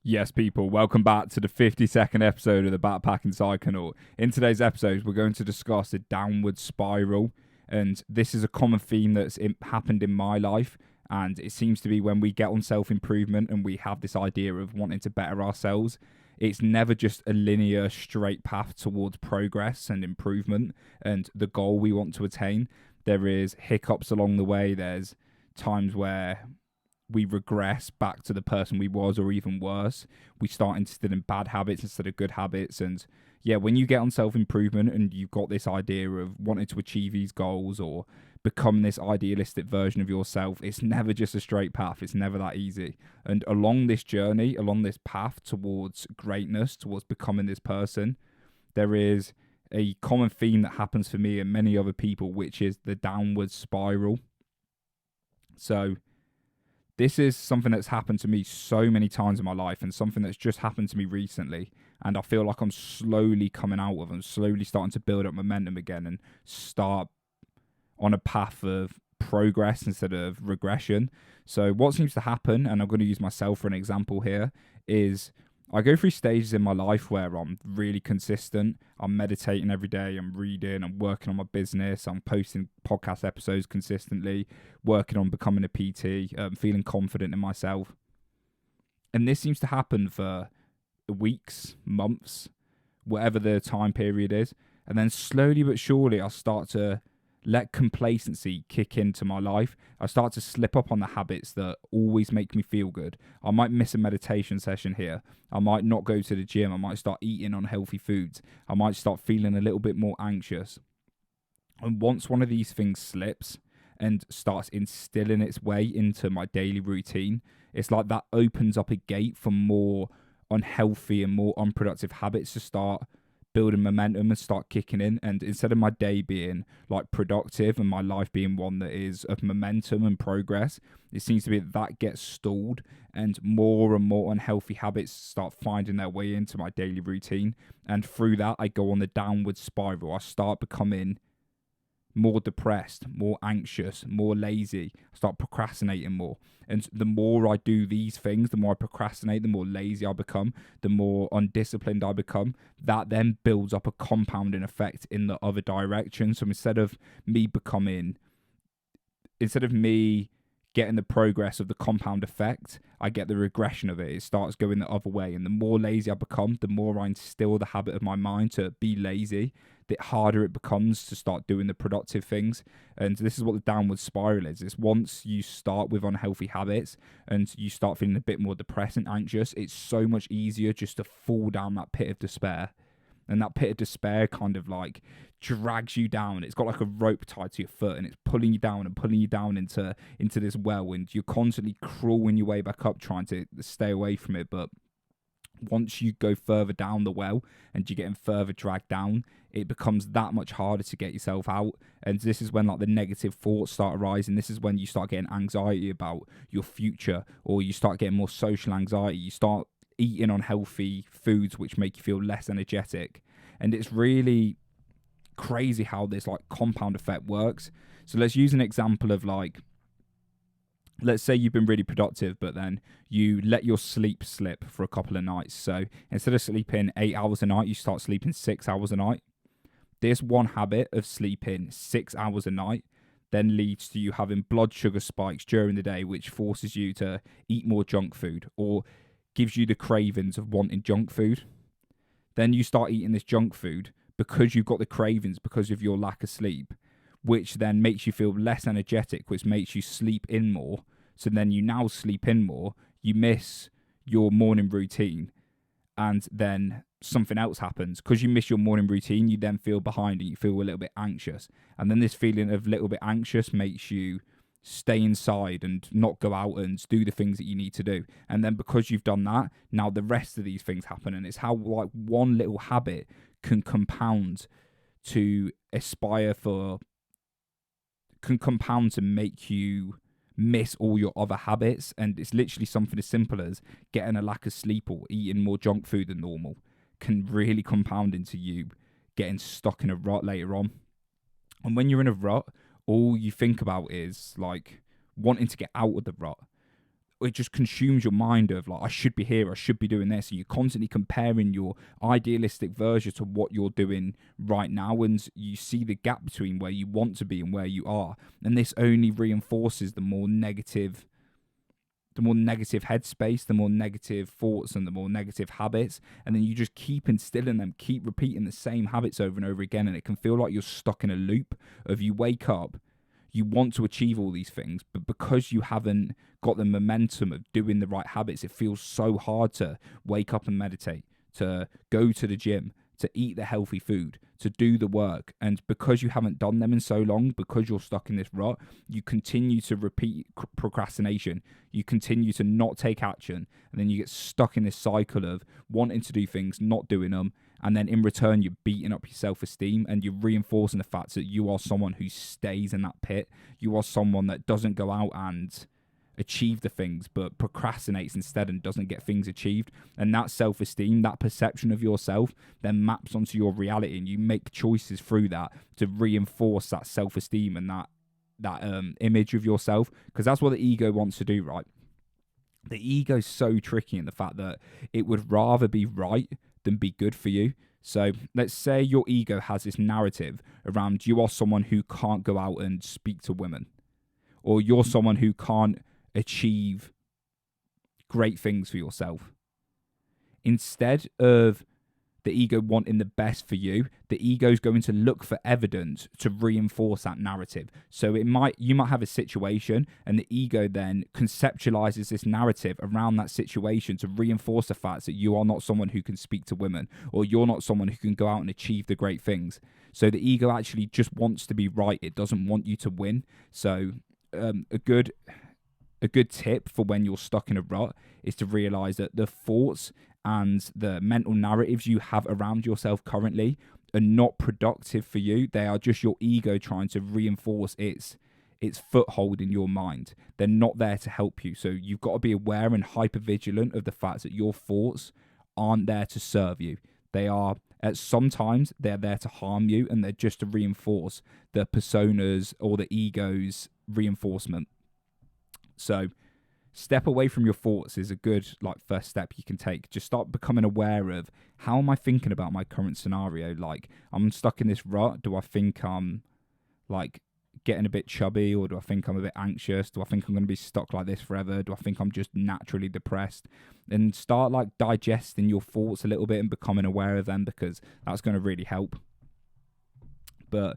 Yes, people, welcome back to the 52nd episode of the Backpacking Psychonaut. In today's episode, we're going to discuss the downward spiral, and this is a common theme that's happened in my life, and it seems to be when we get on self-improvement and we have this idea of wanting to better ourselves, it's never just a linear, straight path towards progress and improvement and the goal we want to attain. There is hiccups along the way, there's times where we regress back to the person we was, or even worse, we start instilling bad habits instead of good habits. And yeah, when you get on self-improvement and you've got this idea of wanting to achieve these goals or become this idealistic version of yourself, it's never just a straight path. It's never that easy. And along this journey, along this path towards greatness, towards becoming this person, there is a common theme that happens for me and many other people, which is the downward spiral. So this is something that's happened to me so many times in my life, and something that's just happened to me recently. And I feel like I'm slowly coming out of it. I'm slowly starting to build up momentum again and start on a path of progress instead of regression. So what seems to happen, and I'm going to use myself for an example here, is I go through stages in my life where I'm really consistent. I'm meditating every day. I'm reading. I'm working on my business. I'm posting podcast episodes consistently, working on becoming a PT, feeling confident in myself. And this seems to happen for weeks, months, whatever the time period is. And then slowly but surely, I start to let complacency kick into my life. I start to slip up on the habits that always make me feel good. I might miss a meditation session here. I might not go to the gym. I might start eating unhealthy foods. I might start feeling a little bit more anxious. And once one of these things slips and starts instilling its way into my daily routine, it's like that opens up a gate for more unhealthy and more unproductive habits to start building momentum and start kicking in. And instead of my day being like productive and my life being one that is of momentum and progress, it seems to be that gets stalled and more unhealthy habits start finding their way into my daily routine. And through that, I go on the downward spiral. I start becoming more depressed, more anxious, more lazy. I start procrastinating more. And the more I do these things, the more I procrastinate, the more lazy I become, the more undisciplined I become. That then builds up a compounding effect in the other direction. So instead of me getting the progress of the compound effect, I get the regression of it. It starts going the other way. And the more lazy I become, the more I instill the habit of my mind to be lazy, the harder it becomes to start doing the productive things. And this is what the downward spiral is. It's once you start with unhealthy habits and you start feeling a bit more depressed and anxious, it's so much easier just to fall down that pit of despair. And that pit of despair kind of like drags you down. It's got like a rope tied to your foot, and it's pulling you down and pulling you down into this well, and you're constantly crawling your way back up trying to stay away from it. But once you go further down the well and you're getting further dragged down, it becomes that much harder to get yourself out. And this is when like the negative thoughts start arising. This is when you start getting anxiety about your future, or you start getting more social anxiety. You start eating unhealthy foods which make you feel less energetic. And it's really crazy how this like compound effect works. So let's use an example of like, let's say you've been really productive, but then you let your sleep slip for a couple of nights. So instead of sleeping 8 hours a night, you start sleeping 6 hours a night. This one habit of sleeping 6 hours a night then leads to you having blood sugar spikes during the day, which forces you to eat more junk food or gives you the cravings of wanting junk food. Then you start eating this junk food because you've got the cravings because of your lack of sleep, which then makes you feel less energetic, which makes you sleep in more. So then you now sleep in more, you miss your morning routine, and then something else happens. Because you miss your morning routine, you then feel behind and you feel a little bit anxious. And then this feeling of a little bit anxious makes you stay inside and not go out and do the things that you need to do. And then because you've done that, now the rest of these things happen. And it's how like one little habit can compound to make you miss all your other habits. And it's literally something as simple as getting a lack of sleep or eating more junk food than normal can really compound into you getting stuck in a rut later on. And when you're in a rut, all you think about is like wanting to get out of the rut. it just consumes your mind of like, I should be here, I should be doing this. And you're constantly comparing your idealistic version to what you're doing right now. And you see the gap between where you want to be and where you are. And this only reinforces the more negative headspace, the more negative thoughts and the more negative habits. And then you just keep instilling them, keep repeating the same habits over and over again. And it can feel like you're stuck in a loop of you wake up, you want to achieve all these things, but because you haven't got the momentum of doing the right habits, it feels so hard to wake up and meditate, to go to the gym, to eat the healthy food, to do the work. And because you haven't done them in so long, because you're stuck in this rut, you continue to repeat procrastination. You continue to not take action. And then you get stuck in this cycle of wanting to do things, not doing them. And then in return, you're beating up your self-esteem and you're reinforcing the fact that you are someone who stays in that pit. You are someone that doesn't go out and achieve the things, but procrastinates instead and doesn't get things achieved. And that self-esteem, that perception of yourself, then maps onto your reality, and you make choices through that to reinforce that self-esteem and that image of yourself, because that's what the ego wants to do, right? The ego's so tricky in the fact that it would rather be right than be good for you. So let's say your ego has this narrative around you are someone who can't go out and speak to women, or you're someone who can't achieve great things for yourself. Instead of the ego wanting the best for you, the ego is going to look for evidence to reinforce that narrative. So you might have a situation, and the ego then conceptualizes this narrative around that situation to reinforce the fact that you are not someone who can speak to women, or you're not someone who can go out and achieve the great things. So the ego actually just wants to be right. It doesn't want you to win. So a good tip for when you're stuck in a rut is to realize that the thoughts and the mental narratives you have around yourself currently are not productive for you. They are just your ego trying to reinforce its foothold in your mind. They're not there to help you. So you've got to be aware and hyper vigilant of the fact that your thoughts aren't there to serve you. They are, at sometimes they're there to harm you, and they're just to reinforce the personas or the ego's reinforcement. So step away from your thoughts is a good first step you can take. Just start becoming aware of, how am I thinking about my current scenario? Like, I'm stuck in this rut. Do I think I'm getting a bit chubby, or do I think I'm a bit anxious? Do I think I'm going to be stuck like this forever? Do I think I'm just naturally depressed? And start digesting your thoughts a little bit and becoming aware of them, because that's going to really help. But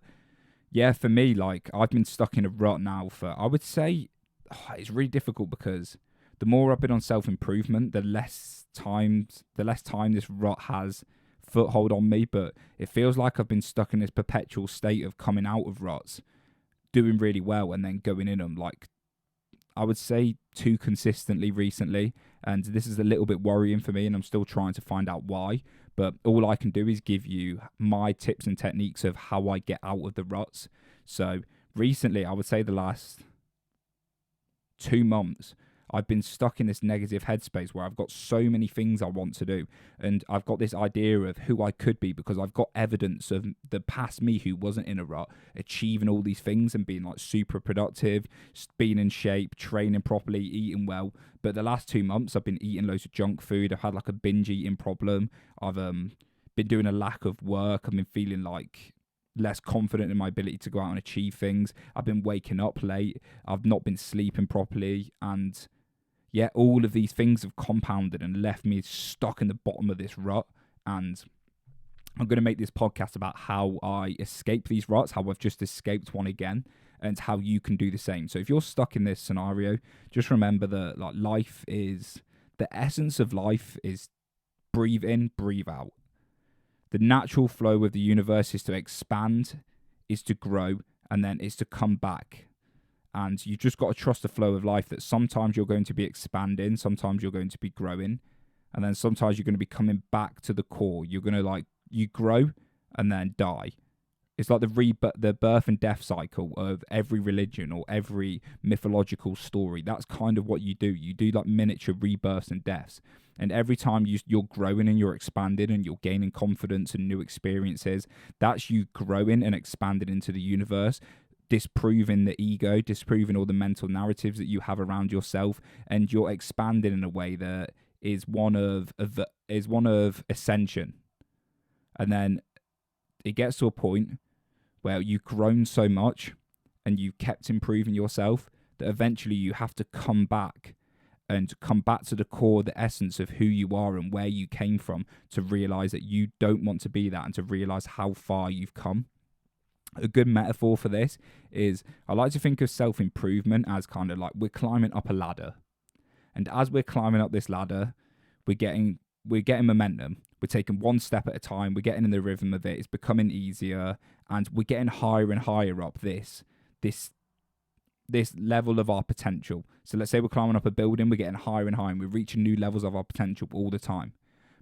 yeah, for me, I've been stuck in a rut now for, I would say, it's really difficult, because the more I've been on self-improvement, the less time this rut has foothold on me. But it feels like I've been stuck in this perpetual state of coming out of ruts, doing really well, and then going in them, I would say, too consistently recently. And this is a little bit worrying for me, and I'm still trying to find out why. But all I can do is give you my tips and techniques of how I get out of the ruts. So recently, I would say the last 2 months, I've been stuck in this negative headspace where I've got so many things I want to do, and I've got this idea of who I could be, because I've got evidence of the past me who wasn't in a rut achieving all these things and being super productive, being in shape, training properly, eating well. But the last 2 months I've been eating loads of junk food. I've had a binge eating problem. I've been doing a lack of work. I've been feeling less confident in my ability to go out and achieve things. I've been waking up late. I've not been sleeping properly. And yeah, all of these things have compounded and left me stuck in the bottom of this rut. And I'm going to make this podcast about how I escape these ruts, how I've just escaped one again, and how you can do the same. So if you're stuck in this scenario, just remember that life is, the essence of life is breathe in, breathe out. The natural flow of the universe is to expand, is to grow, and then is to come back. And you just got to trust the flow of life, that sometimes you're going to be expanding, sometimes you're going to be growing, and then sometimes you're going to be coming back to the core. You're going to you grow and then die. It's like the birth and death cycle of every religion or every mythological story. That's kind of what you do. You do miniature rebirths and deaths. And every time you're growing and you're expanding and you're gaining confidence and new experiences, that's you growing and expanding into the universe, disproving the ego, disproving all the mental narratives that you have around yourself, and you're expanding in a way that is one of ascension. And then it gets to a point where you've grown so much and you've kept improving yourself that eventually you have to come back to the core, the essence of who you are and where you came from, to realize that you don't want to be that, and to realize how far you've come. A good metaphor for this is, I like to think of self-improvement as kind of like we're climbing up a ladder. And as we're climbing up this ladder, we're getting momentum. We're taking one step at a time. We're getting in the rhythm of it. It's becoming easier, and we're getting higher and higher up this level of our potential. So let's say we're climbing up a building, we're getting higher and higher, and we're reaching new levels of our potential all the time.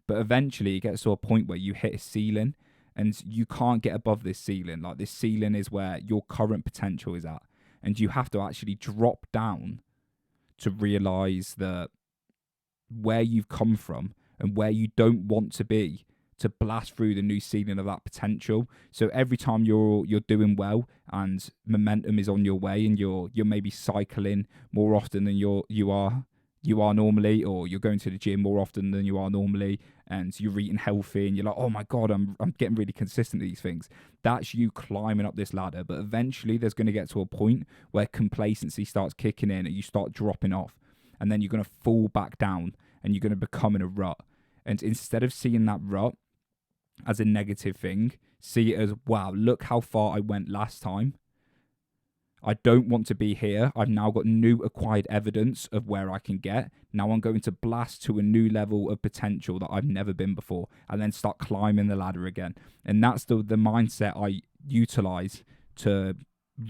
But eventually it gets to a point where you hit a ceiling, and you can't get above this ceiling. Like, this ceiling is where your current potential is at, and you have to actually drop down to realize that where you've come from and where you don't want to be, to blast through the new ceiling of that potential. So every time you're doing well and momentum is on your way, and you're maybe cycling more often than you are normally, or you're going to the gym more often than you are normally, and you're eating healthy, and you're like, oh my God, I'm getting really consistent at these things. That's you climbing up this ladder. But eventually there's going to get to a point where complacency starts kicking in and you start dropping off, and then you're going to fall back down and you're going to become in a rut. And instead of seeing that rut as a negative thing, see it as, wow, look how far I went last time. I don't want to be here. I've now got new acquired evidence of where I can get. Now I'm going to blast to a new level of potential that I've never been before, and then start climbing the ladder again. And that's the mindset I utilize to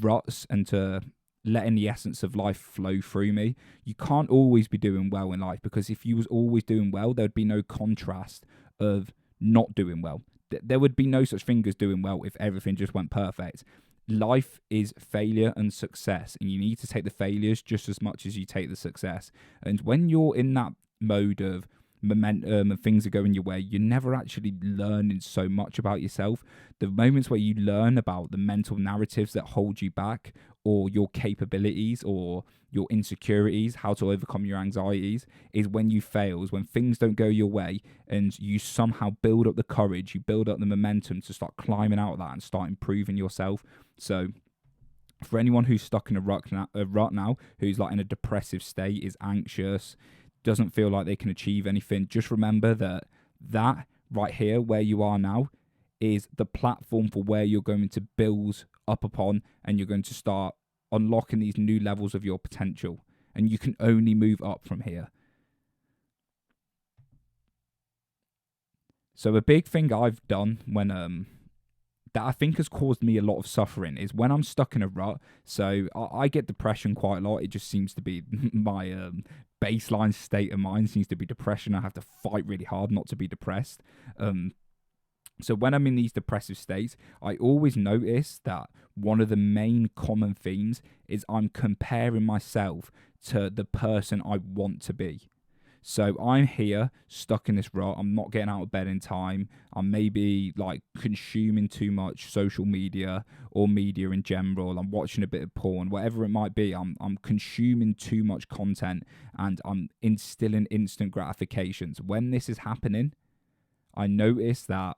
ruts and to letting the essence of life flow through me. You can't always be doing well in life, because if you was always doing well, there'd be no contrast of not doing well. There would be no such thing as doing well if everything just went perfect. Life is failure and success, and you need to take the failures just as much as you take the success. And when you're in that mode of momentum and things are going your way, you're never actually learning so much about yourself. The moments where you learn about the mental narratives that hold you back, or your capabilities, or your insecurities, how to overcome your anxieties, is when you fail, is when things don't go your way, and you somehow build up the courage, you build up the momentum to start climbing out of that and start improving yourself. So for anyone who's stuck in a rut now, who's like in a depressive state, is anxious, doesn't feel like they can achieve anything, just remember that right here, where you are now, is the platform for where you're going to build up upon, and you're going to start unlocking these new levels of your potential, and you can only move up from here. So a big thing I've done when that I think has caused me a lot of suffering is when I'm stuck in a rut. So I get depression quite a lot. It just seems to be my baseline state of mind seems to be depression. I have to fight really hard not to be depressed. So when I'm in these depressive states, I always notice that one of the main common themes is I'm comparing myself to the person I want to be. So I'm here, stuck in this rut. I'm not getting out of bed in time. I'm maybe like consuming too much social media or media in general. I'm watching a bit of porn, whatever it might be. I'm consuming too much content, and I'm instilling instant gratifications. When this is happening, I notice that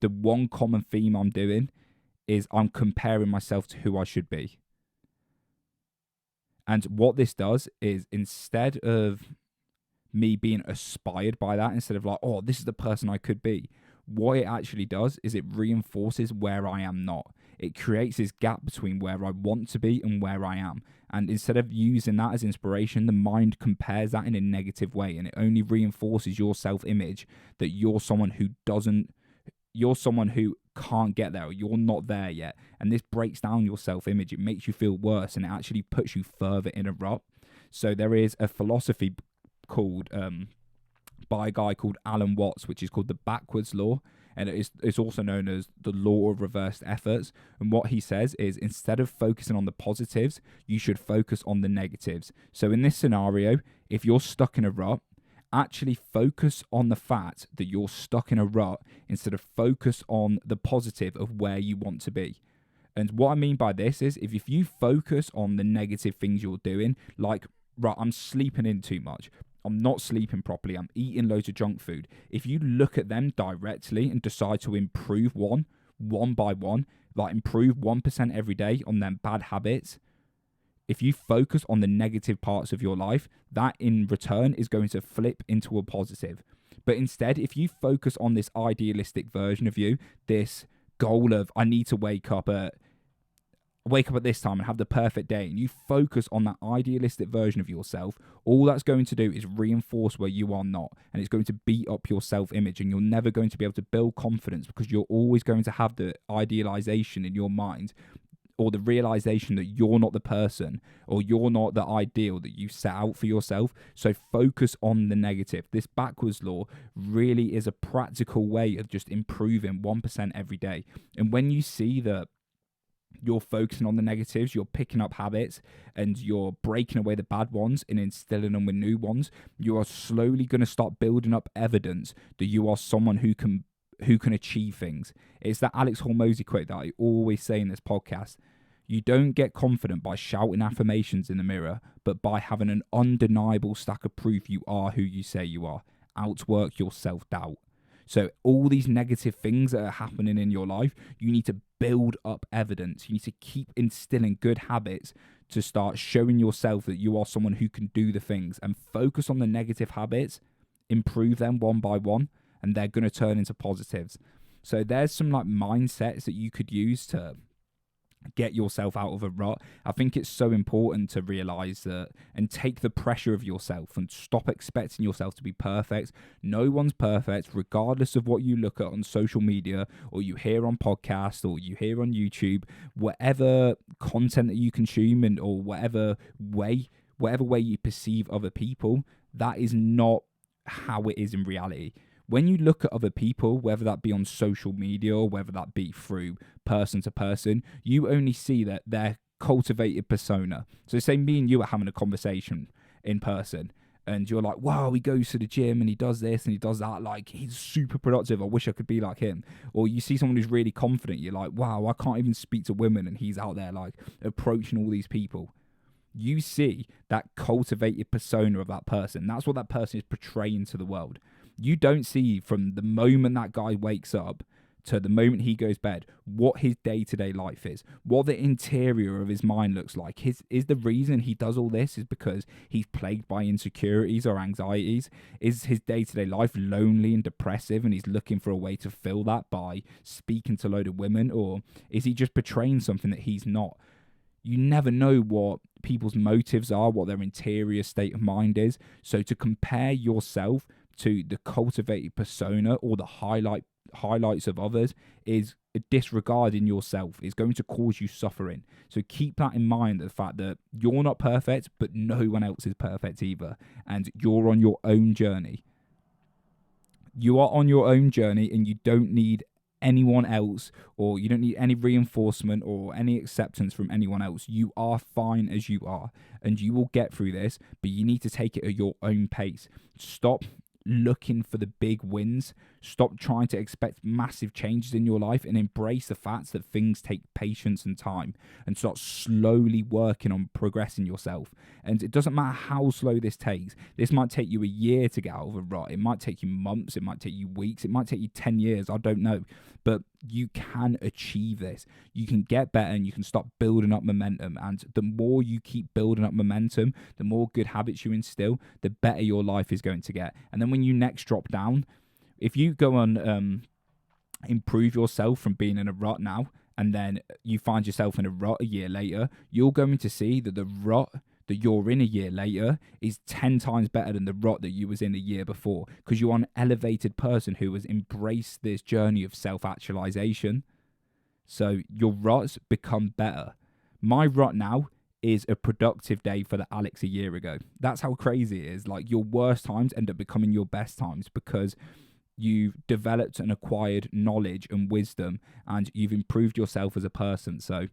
the one common theme I'm doing is I'm comparing myself to who I should be. And what this does is, instead of me being inspired by that, instead of like, oh, this is the person I could be, what it actually does is it reinforces where I am not. It creates this gap between where I want to be and where I am. And instead of using that as inspiration, the mind compares that in a negative way, and it only reinforces your self-image that you're someone who can't get there, or you're not there yet. And this breaks down your self-image. It makes you feel worse, and it actually puts you further in a rut. So there is a philosophy called by a guy called Alan Watts, which is called the backwards law, and it's also known as the law of reversed efforts. And what he says is, instead of focusing on the positives, you should focus on the negatives. So in this scenario, if you're stuck in a rut, actually focus on the fact that you're stuck in a rut, instead of focus on the positive of where you want to be. And what I mean by this is if you focus on the negative things you're doing, like, right, I'm sleeping in too much, I'm not sleeping properly, I'm eating loads of junk food. If you look at them directly and decide to improve one by one, like improve 1% every day on them bad habits, if you focus on the negative parts of your life, that in return is going to flip into a positive. But instead, if you focus on this idealistic version of you, this goal of I need to wake up at this time and have the perfect day, and you focus on that idealistic version of yourself, all that's going to do is reinforce where you are not, and it's going to beat up your self-image, and you're never going to be able to build confidence because you're always going to have the idealization in your mind, or the realization that you're not the person or you're not the ideal that you set out for yourself. So focus on the negative. This backwards law really is a practical way of just improving 1% every day. And when you see that you're focusing on the negatives, you're picking up habits and you're breaking away the bad ones and instilling them with new ones, you are slowly going to start building up evidence that you are someone who can achieve things. It's that Alex Hormozy quote that I always say in this podcast. You don't get confident by shouting affirmations in the mirror, but by having an undeniable stack of proof you are who you say you are. Outwork your self-doubt. So all these negative things that are happening in your life, you need to build up evidence. You need to keep instilling good habits to start showing yourself that you are someone who can do the things, and focus on the negative habits, improve them one by one, and they're going to turn into positives. So there's some like mindsets that you could use to get yourself out of a rut. I think it's so important to realize that and take the pressure of yourself and stop expecting yourself to be perfect. No one's perfect, regardless of what you look at on social media or you hear on podcasts or you hear on YouTube, whatever content that you consume and or whatever way you perceive other people, that is not how it is in reality. When you look at other people, whether that be on social media or whether that be through person to person, you only see that their cultivated persona. So say me and you are having a conversation in person and you're like, wow, he goes to the gym and he does this and he does that. Like, he's super productive. I wish I could be like him. Or you see someone who's really confident. You're like, wow, I can't even speak to women and he's out there like approaching all these people. You see that cultivated persona of that person. That's what that person is portraying to the world. You don't see from the moment that guy wakes up to the moment he goes to bed what his day-to-day life is, what the interior of his mind looks like. Is the reason he does all this is because he's plagued by insecurities or anxieties? Is his day-to-day life lonely and depressive and he's looking for a way to fill that by speaking to a load of women? Or is he just portraying something that he's not? You never know what people's motives are, what their interior state of mind is. So to compare yourself to the cultivated persona or the highlights of others is a disregard in yourself. It's going to cause you suffering. So keep that in mind, the fact that you're not perfect, but no one else is perfect either. And you're on your own journey. You are on your own journey and you don't need anyone else, or you don't need any reinforcement or any acceptance from anyone else. You are fine as you are and you will get through this, but you need to take it at your own pace. Stop looking for the big wins. Stop trying to expect massive changes in your life and embrace the fact that things take patience and time, and start slowly working on progressing yourself. And it doesn't matter how slow this takes. This might take you a year to get out of a rut. It might take you months. It might take you weeks. It might take you 10 years. I don't know. But you can achieve this. You can get better and you can start building up momentum. And the more you keep building up momentum, the more good habits you instill, the better your life is going to get. And then when you next drop down, if you go on improve yourself from being in a rut now, and then you find yourself in a rut a year later, you're going to see that the rut that you're in a year later is 10 times better than the rut that you was in a year before, because you're an elevated person who has embraced this journey of self-actualization. So your ruts become better. My rut now is a productive day for the Alex a year ago. That's how crazy it is. Like, your worst times end up becoming your best times because you've developed and acquired knowledge and wisdom and you've improved yourself as a person. So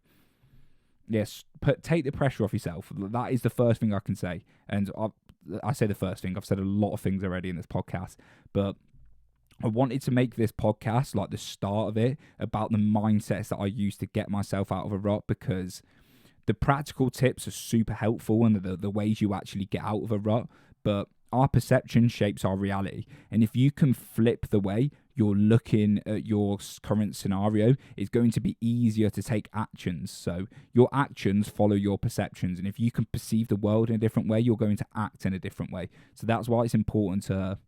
yes, take the pressure off yourself. That is the first thing I can say. And I say the first thing. I've said a lot of things already in this podcast, but I wanted to make this podcast, like the start of it, about the mindsets that I use to get myself out of a rut, because the practical tips are super helpful and the ways you actually get out of a rut, but our perception shapes our reality. And if you can flip the way you're looking at your current scenario, it's going to be easier to take actions. So your actions follow your perceptions. And if you can perceive the world in a different way, you're going to act in a different way. So that's why it's important to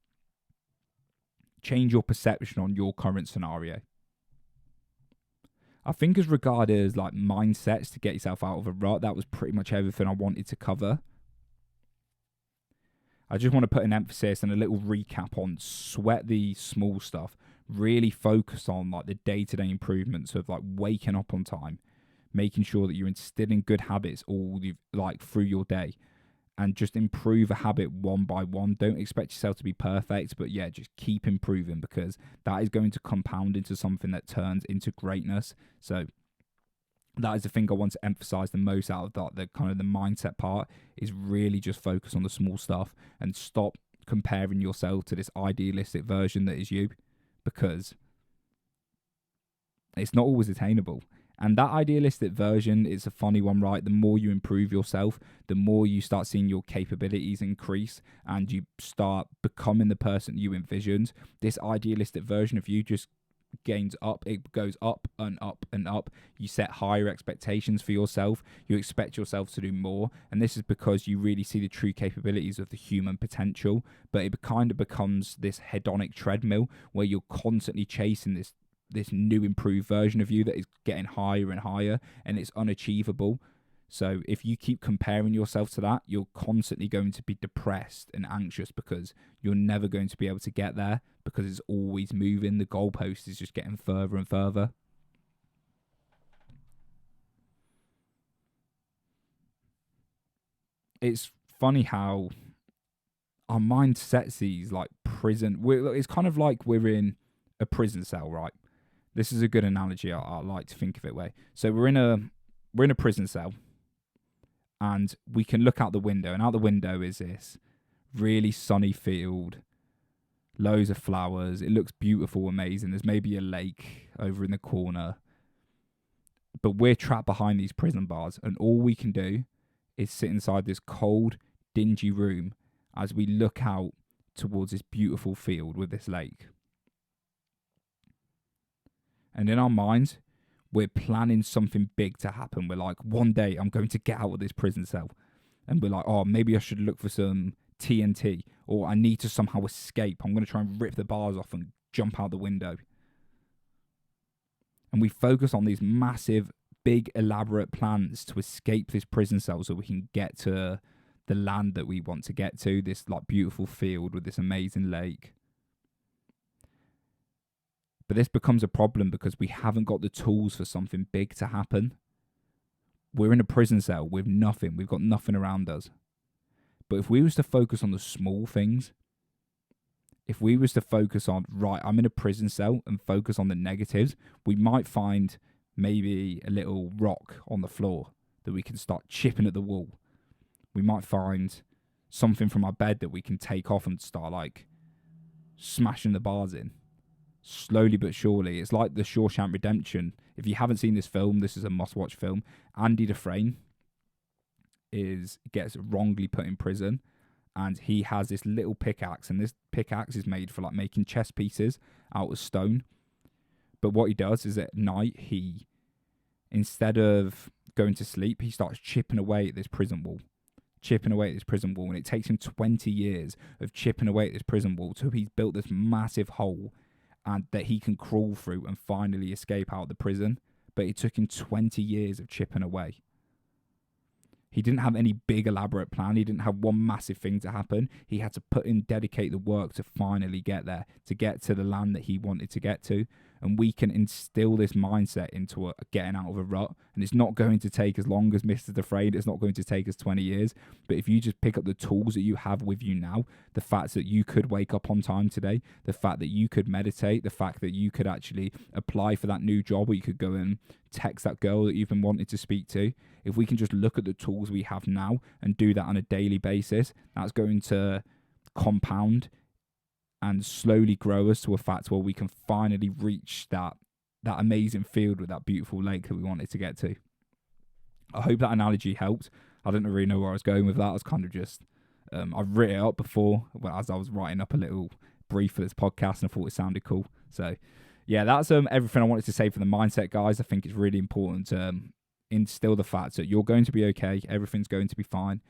change your perception on your current scenario. I think as regards like mindsets to get yourself out of a rut, that was pretty much everything I wanted to cover. I just want to put an emphasis and a little recap on sweat the small stuff. Really focus on like the day-to-day improvements of like waking up on time, making sure that you're instilling good habits through your day, and just improve a habit one by one. Don't expect yourself to be perfect, but yeah, just keep improving, because that is going to compound into something that turns into greatness. So that is the thing I want to emphasize the most out of that. The kind of the mindset part is really just focus on the small stuff and stop comparing yourself to this idealistic version that is you, because it's not always attainable. And that idealistic version is a funny one, right? The more you improve yourself, the more you start seeing your capabilities increase and you start becoming the person you envisioned. This idealistic version of you just gains up. It goes up and up and up. You set higher expectations for yourself. You expect yourself to do more. And this is because you really see the true capabilities of the human potential. But it kind of becomes this hedonic treadmill where you're constantly chasing this new improved version of you that is getting higher and higher, and it's unachievable. So if you keep comparing yourself to that, you're constantly going to be depressed and anxious, because you're never going to be able to get there, because it's always moving. The goalpost is just getting further and further. It's funny how our mind sets these like prison. It's kind of like we're in a prison cell, right? This is a good analogy. I like to think of it way. So we're in a prison cell, and we can look out the window, and out the window is this really sunny field, loads of flowers. It looks beautiful, amazing. There's maybe a lake over in the corner, but we're trapped behind these prison bars, and all we can do is sit inside this cold, dingy room as we look out towards this beautiful field with this lake. And in our minds, we're planning something big to happen. We're like, one day I'm going to get out of this prison cell. And we're like, oh, maybe I should look for some TNT, or I need to somehow escape. I'm going to try and rip the bars off and jump out the window. And we focus on these massive, big, elaborate plans to escape this prison cell so we can get to the land that we want to get to, this like beautiful field with this amazing lake. But this becomes a problem because we haven't got the tools for something big to happen. We're in a prison cell with nothing. We've got nothing around us. But if we was to focus on the small things, if we was to focus on, right, I'm in a prison cell, and focus on the negatives, we might find maybe a little rock on the floor that we can start chipping at the wall. We might find something from our bed that we can take off and start like smashing the bars in. Slowly but surely. It's like the Shawshank Redemption. If you haven't seen this film, this is a must-watch film. Andy Dufresne gets wrongly put in prison, and he has this little pickaxe, and this pickaxe is made for like making chess pieces out of stone. But what he does is at night, he, instead of going to sleep, he starts chipping away at this prison wall. And it takes him 20 years of chipping away at this prison wall till he's built this massive hole and that he can crawl through and finally escape out of the prison. But it took him 20 years of chipping away. He didn't have any big elaborate plan. He didn't have one massive thing to happen. He had to dedicate the work to finally get there, to get to the land that he wanted to get to. And we can instill this mindset into getting out of a rut. And it's not going to take as long as Mr. Dufresne. It's not going to take us 20 years. But if you just pick up the tools that you have with you now, the fact that you could wake up on time today, the fact that you could meditate, the fact that you could actually apply for that new job, or you could go and text that girl that you've been wanting to speak to. If we can just look at the tools we have now and do that on a daily basis, that's going to compound and slowly grow us to a fact where we can finally reach that amazing field with that beautiful lake that we wanted to get to. I hope that analogy helped. I don't really know where I was going with that. I was kind of just, I've written it up before as I was writing up a little brief for this podcast, and I thought it sounded cool. So yeah, that's everything I wanted to say for the mindset, guys. I think it's really important to instill the fact that you're going to be okay. Everything's going to be fine.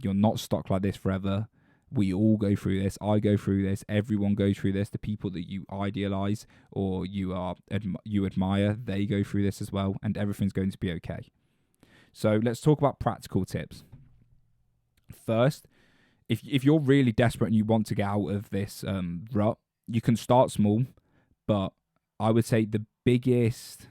You're not stuck like this forever. We all go through this. I go through this. Everyone goes through this. The people that you idealize or you admire, they go through this as well, and everything's going to be okay. So let's talk about practical tips. First, if you're really desperate and you want to get out of this rut, you can start small, but I would say the biggest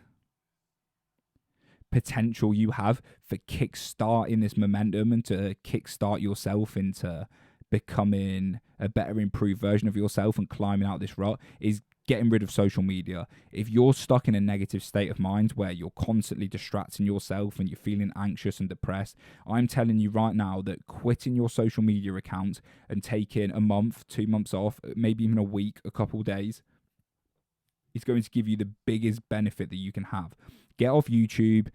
potential you have for kickstarting this momentum and to kickstart yourself into becoming a better improved version of yourself and climbing out this rut is getting rid of social media. If you're stuck in a negative state of mind where you're constantly distracting yourself and you're feeling anxious and depressed, I'm telling you right now that quitting your social media account and taking a month, 2 months off, maybe even a week, a couple of days, is going to give you the biggest benefit that you can have. Get off YouTube,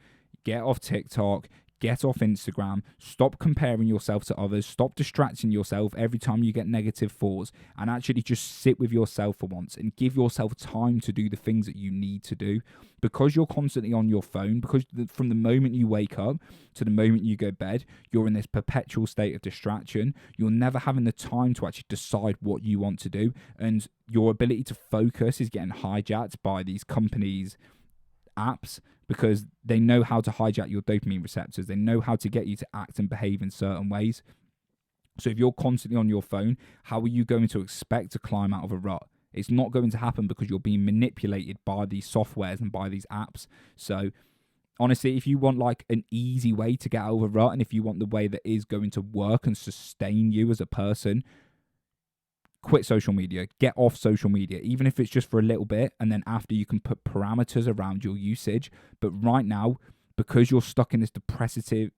get off TikTok, get off Instagram, stop comparing yourself to others, stop distracting yourself every time you get negative thoughts, and actually just sit with yourself for once and give yourself time to do the things that you need to do. Because you're constantly on your phone, because from the moment you wake up to the moment you go to bed, you're in this perpetual state of distraction. You're never having the time to actually decide what you want to do, and your ability to focus is getting hijacked by these companies' apps, because they know how to hijack your dopamine receptors. They know how to get you to act and behave in certain ways. So if you're constantly on your phone, how are you going to expect to climb out of a rut? It's not going to happen because you're being manipulated by these softwares and by these apps. So honestly, if you want like an easy way to get out of a rut, and if you want the way that is going to work and sustain you as a person, quit social media, get off social media, even if it's just for a little bit, and then after you can put parameters around your usage. But right now, because you're stuck in this depressive,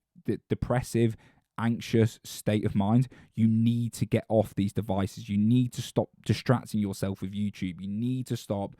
anxious state of mind, you need to get off these devices. You need to stop distracting yourself with YouTube. You need to stop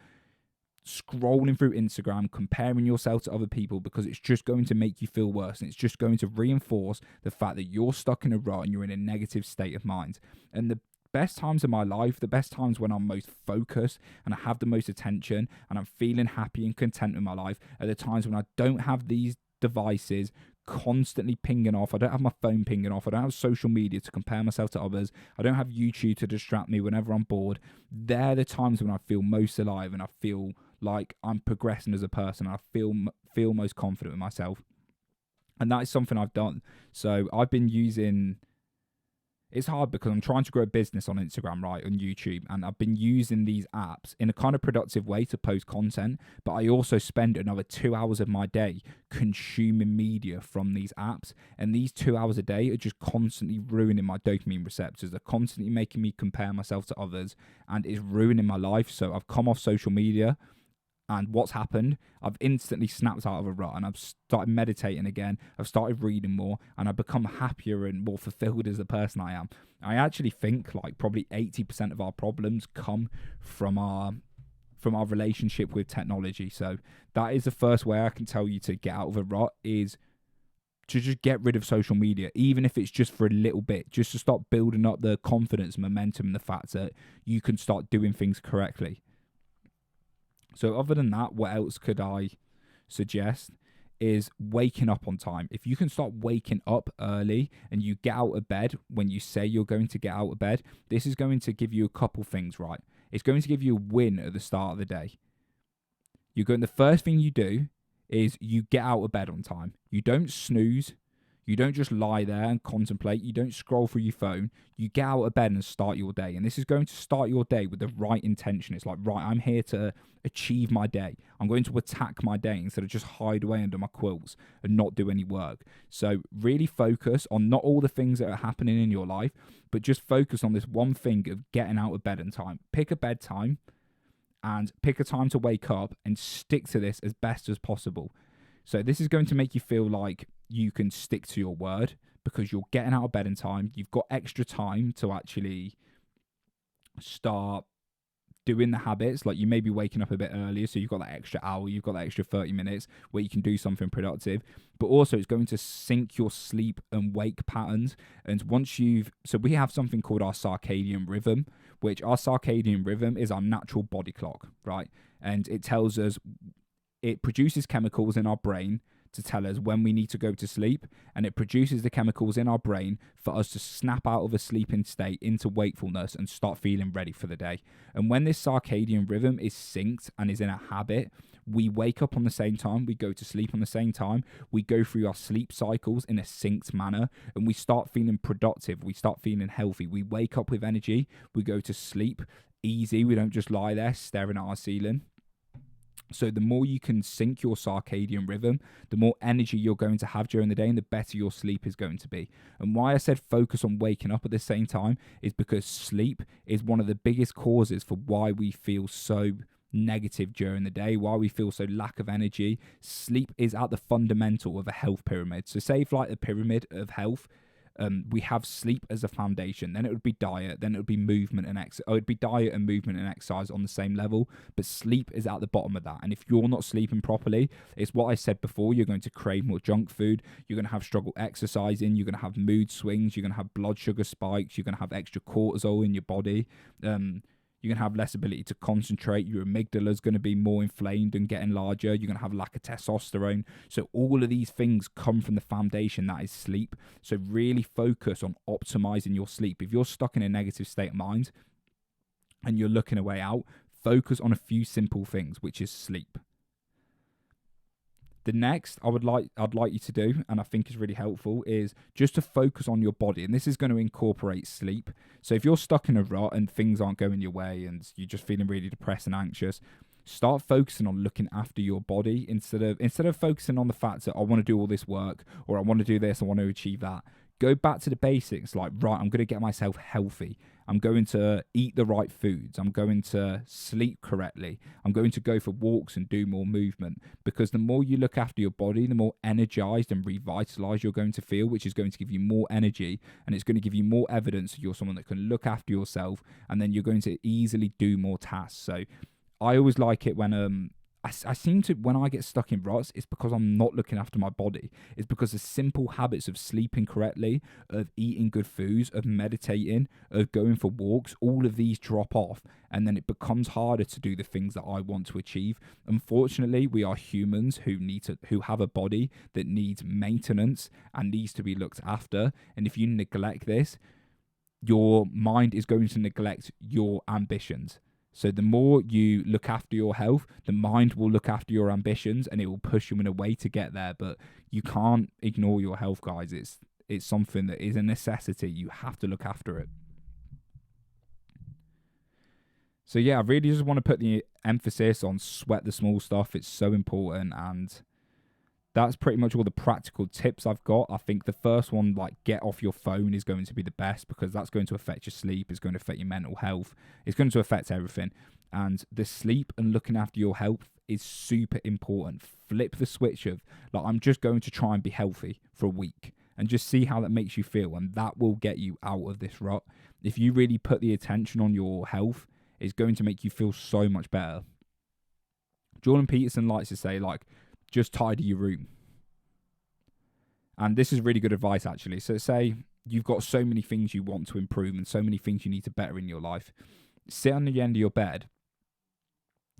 scrolling through Instagram, comparing yourself to other people, because it's just going to make you feel worse, and it's just going to reinforce the fact that you're stuck in a rut and you're in a negative state of mind. And the best times of my life, the best times when I'm most focused and I have the most attention and I'm feeling happy and content with my life, are the times when I don't have these devices constantly pinging off. I don't have my phone pinging off. I don't have social media to compare myself to others. I don't have YouTube to distract me whenever I'm bored. They're the times when I feel most alive and I feel like I'm progressing as a person. I feel most confident with myself. And that is something I've done. So I've been using... It's hard because I'm trying to grow a business on Instagram, right, on YouTube, and I've been using these apps in a kind of productive way to post content, but I also spend another 2 hours of my day consuming media from these apps, and these 2 hours a day are just constantly ruining my dopamine receptors. They're constantly making me compare myself to others, and it's ruining my life. So I've come off social media, and what's happened? I've instantly snapped out of a rut, and I've started meditating again. I've started reading more, and I've become happier and more fulfilled as the person I am. I actually think like probably 80% of our problems come from our relationship with technology. So that is the first way I can tell you to get out of a rut, is to just get rid of social media, even if it's just for a little bit, just to start building up the confidence, momentum, and the fact that you can start doing things correctly. So other than that, what else could I suggest is waking up on time. If you can start waking up early and you get out of bed when you say you're going to get out of bed, this is going to give you a couple things, right? It's going to give you a win at the start of the day. The first thing you do is you get out of bed on time. You don't snooze. You don't just lie there and contemplate. You don't scroll through your phone. You get out of bed and start your day. And this is going to start your day with the right intention. It's like, right, I'm here to achieve my day. I'm going to attack my day instead of just hide away under my quilts and not do any work. So really focus on not all the things that are happening in your life, but just focus on this one thing of getting out of bed in time. Pick a bedtime and pick a time to wake up and stick to this as best as possible. So this is going to make you feel like you can stick to your word because you're getting out of bed in time. You've got extra time to actually start doing the habits. Like, you may be waking up a bit earlier, so you've got that extra hour, you've got that extra 30 minutes where you can do something productive. But also, it's going to sync your sleep and wake patterns. And so we have something called our circadian rhythm, which our circadian rhythm is our natural body clock, right? And it tells us, it produces chemicals in our brain to tell us when we need to go to sleep, and it produces the chemicals in our brain for us to snap out of a sleeping state into wakefulness and start feeling ready for the day. And when this circadian rhythm is synced and is in a habit, we wake up on the same time, we go to sleep on the same time, we go through our sleep cycles in a synced manner, and we start feeling productive, we start feeling healthy, we wake up with energy, we go to sleep easy, we don't just lie there staring at our ceiling. So the more you can sync your circadian rhythm, the more energy you're going to have during the day, and the better your sleep is going to be. And why I said focus on waking up at the same time is because sleep is one of the biggest causes for why we feel so negative during the day, why we feel so lack of energy. Sleep is at the fundamental of a health pyramid. So say if like the pyramid of health, we have sleep as a foundation, then it would be diet, then it would be movement and exercise. It'd be diet and movement and exercise on the same level, but sleep is at the bottom of that. And if you're not sleeping properly, it's what I said before, you're going to crave more junk food, you're going to have struggle exercising, you're going to have mood swings, you're going to have blood sugar spikes, you're going to have extra cortisol in your body. You're going to have less ability to concentrate. Your amygdala is going to be more inflamed and getting larger. You're going to have lack of testosterone. So all of these things come from the foundation that is sleep. So really focus on optimizing your sleep. If you're stuck in a negative state of mind and you're looking a way out, focus on a few simple things, which is sleep. The next I'd like you to do, and I think is really helpful, is just to focus on your body. And this is going to incorporate sleep. So if you're stuck in a rut and things aren't going your way and you're just feeling really depressed and anxious, start focusing on looking after your body instead of focusing on the fact that I want to do all this work, or I want to do this, I want to achieve that. Go back to the basics, like, right, I'm going to get myself healthy. I'm going to eat the right foods. I'm going to sleep correctly. I'm going to go for walks and do more movement. Because the more you look after your body, the more energized and revitalized you're going to feel, which is going to give you more energy, and it's going to give you more evidence that you're someone that can look after yourself, and then you're going to easily do more tasks. So I always like it when I seem to, when I get stuck in ruts, it's because I'm not looking after my body. It's because the simple habits of sleeping correctly, of eating good foods, of meditating, of going for walks, all of these drop off, and then it becomes harder to do the things that I want to achieve. Unfortunately, we are humans who have a body that needs maintenance and needs to be looked after. And if you neglect this, your mind is going to neglect your ambitions. So the more you look after your health, the mind will look after your ambitions, and it will push you in a way to get there. But you can't ignore your health, guys. It's something that is a necessity. You have to look after it. So yeah, I really just want to put the emphasis on sweat the small stuff. It's so important, and that's pretty much all the practical tips I've got. I think the first one, like, get off your phone, is going to be the best, because that's going to affect your sleep. It's going to affect your mental health. It's going to affect everything. And the sleep and looking after your health is super important. Flip the switch of, like, I'm just going to try and be healthy for a week and just see how that makes you feel. And that will get you out of this rut. If you really put the attention on your health, it's going to make you feel so much better. Jordan Peterson likes to say, like, just tidy your room. And this is really good advice, actually. So say you've got so many things you want to improve and so many things you need to better in your life. Sit on the end of your bed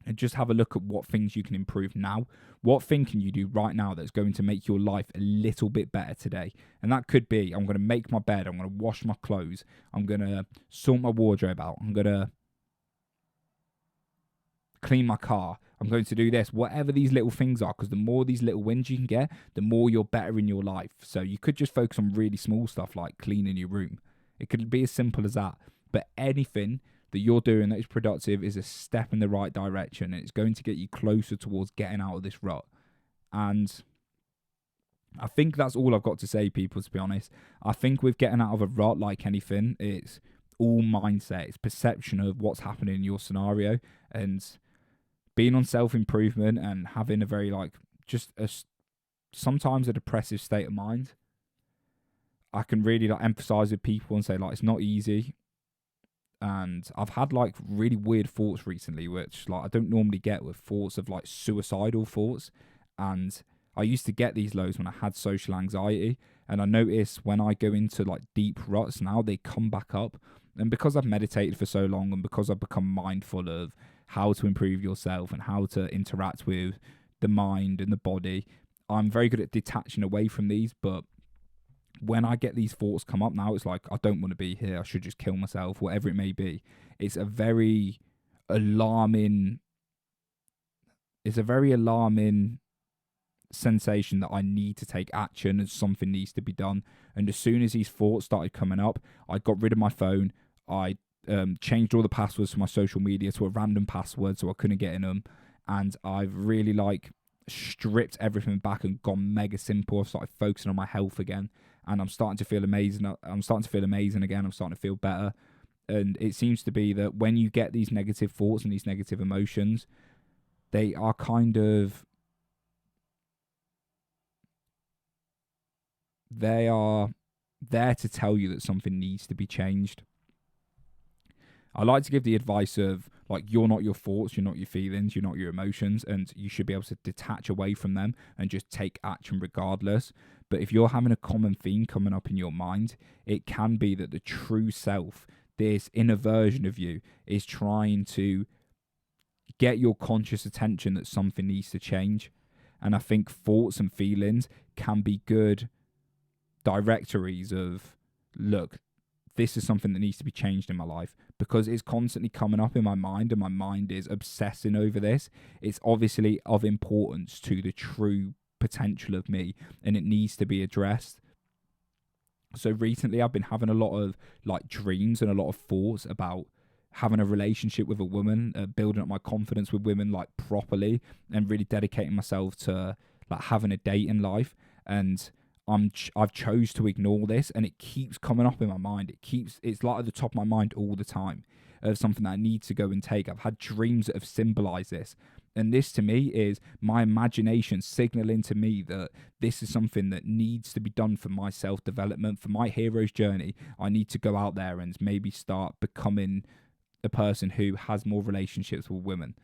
and just have a look at what things you can improve now. What thing can you do right now that's going to make your life a little bit better today? And that could be, I'm going to make my bed, I'm going to wash my clothes, I'm going to sort my wardrobe out, I'm going to clean my car, I'm going to do this, whatever these little things are, because the more these little wins you can get, the more you're better in your life. So you could just focus on really small stuff like cleaning your room. It could be as simple as that. But anything that you're doing that is productive is a step in the right direction, and it's going to get you closer towards getting out of this rut. And I think that's all I've got to say, people, to be honest. I think with getting out of a rut, like anything, it's all mindset. It's perception of what's happening in your scenario, and being on self-improvement and having a very, like, just sometimes a depressive state of mind. I can really, like, emphasize with people and say, like, it's not easy. and I've had like really weird thoughts recently, which like I don't normally get, with thoughts of like suicidal thoughts. And I used to get these lows when I had social anxiety, and I notice when I go into like deep ruts now, they come back up. And because I've meditated for so long, and because I've become mindful of how to improve yourself and how to interact with the mind and the body, I'm very good at detaching away from these. But when I get these thoughts come up now, it's like, I don't want to be here, I should just kill myself, whatever it may be. It's a very alarming sensation that I need to take action and something needs to be done. And as soon as these thoughts started coming up, I got rid of my phone. I changed all the passwords for my social media to a random password so I couldn't get in them. And I've really like stripped everything back and gone mega simple. I've started focusing on my health again, and I'm starting to feel amazing. I'm starting to feel amazing again. I'm starting to feel better. And it seems to be that when you get these negative thoughts and these negative emotions, they are kind of, they are there to tell you that something needs to be changed. I like to give the advice of, like, you're not your thoughts, you're not your feelings, you're not your emotions, and you should be able to detach away from them and just take action regardless. But if you're having a common theme coming up in your mind, it can be that the true self, this inner version of you, is trying to get your conscious attention that something needs to change. And I think thoughts and feelings can be good directories of, look, this is something that needs to be changed in my life, because it's constantly coming up in my mind and my mind is obsessing over this. It's obviously of importance to the true potential of me, and it needs to be addressed. So recently I've been having a lot of like dreams and a lot of thoughts about having a relationship with a woman, building up my confidence with women like properly, and really dedicating myself to like having a date in life. And I've chose to ignore this, and it keeps coming up in my mind. It's like at the top of my mind all the time of something that I need to go and take. I've had dreams that have symbolized this. And this to me is my imagination signaling to me that this is something that needs to be done for my self-development, for my hero's journey. I need to go out there and maybe start becoming a person who has more relationships with women.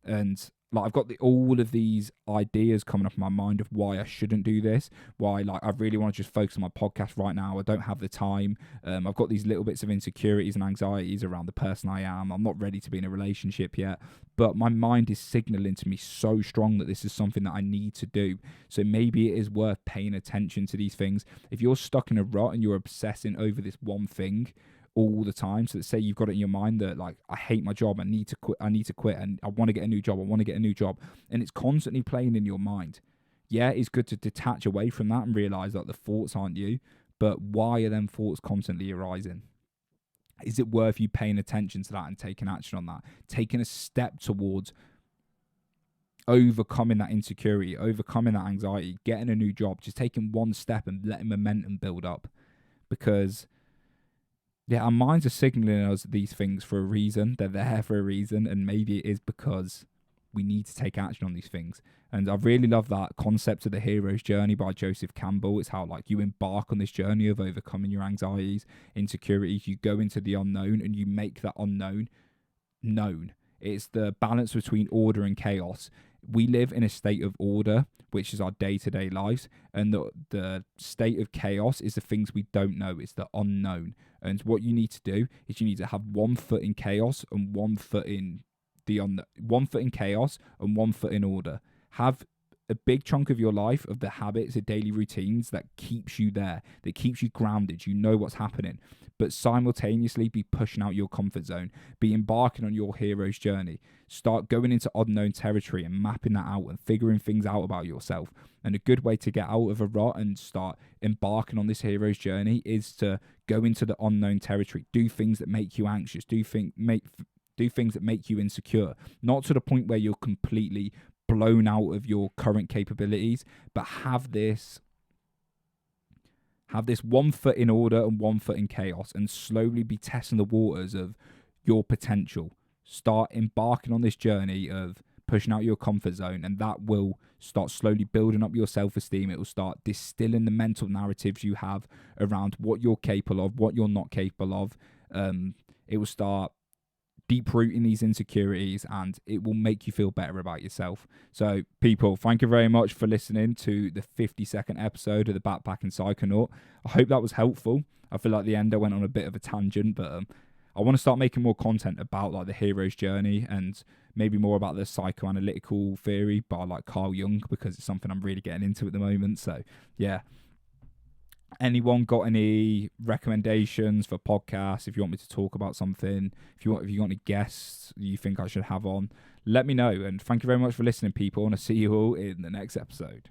And like, I've got all of these ideas coming up in my mind of why I shouldn't do this, why like I really want to just focus on my podcast right now. I don't have the time. I've got these little bits of insecurities and anxieties around the person I am. I'm not ready to be in a relationship yet, but my mind is signaling to me so strong that this is something that I need to do. So maybe it is worth paying attention to these things. If you're stuck in a rut and you're obsessing over this one thing all the time, so let's say you've got it in your mind that like, I hate my job, I need to quit, and I want to get a new job, and it's constantly playing in your mind. Yeah, it's good to detach away from that and realize that the thoughts aren't you, but why are them thoughts constantly arising? Is it worth you paying attention to that and taking action on that, taking a step towards overcoming that insecurity, overcoming that anxiety, getting a new job, just taking one step and letting momentum build up? Because yeah, our minds are signaling us these things for a reason. They're there for a reason, and maybe it is because we need to take action on these things. And I really love that concept of the hero's journey by Joseph Campbell. It's how like you embark on this journey of overcoming your anxieties, insecurities. You go into the unknown and you make that unknown known. It's the balance between order and chaos. We live in a state of order, which is our day-to-day lives, and the state of chaos is the things we don't know. It's the unknown. And what you need to do is you need to have 1 foot in chaos and 1 foot in the 1 foot in chaos and 1 foot in order. Have a big chunk of your life of the habits, the daily routines that keeps you there, that keeps you grounded. You know what's happening, but simultaneously be pushing out your comfort zone, be embarking on your hero's journey. Start going into unknown territory and mapping that out and figuring things out about yourself. And a good way to get out of a rut and start embarking on this hero's journey is to go into the unknown territory. Do things that make you anxious. Do things that make you insecure. Not to the point where you're completely blown out of your current capabilities, but have this 1 foot in order and 1 foot in chaos, and slowly be testing the waters of your potential. Start embarking on this journey of pushing out your comfort zone, and that will start slowly building up your self-esteem. It will start distilling the mental narratives you have around what you're capable of, what you're not capable of. it will start deep rooting these insecurities, and it will make you feel better about yourself. So people, thank you very much for listening to the 52nd episode of the Backpacking Psychonaut. I hope that was helpful. I feel like the end I went on a bit of a tangent, but I want to start making more content about like the hero's journey, and maybe more about the psychoanalytical theory by like Carl Jung, because it's something I'm really getting into at the moment. So yeah, anyone got any recommendations for podcasts? If you want me to talk about something, if you got any guests you think I should have on, let me know. And thank you very much for listening, people, and I'll see you all in the next episode.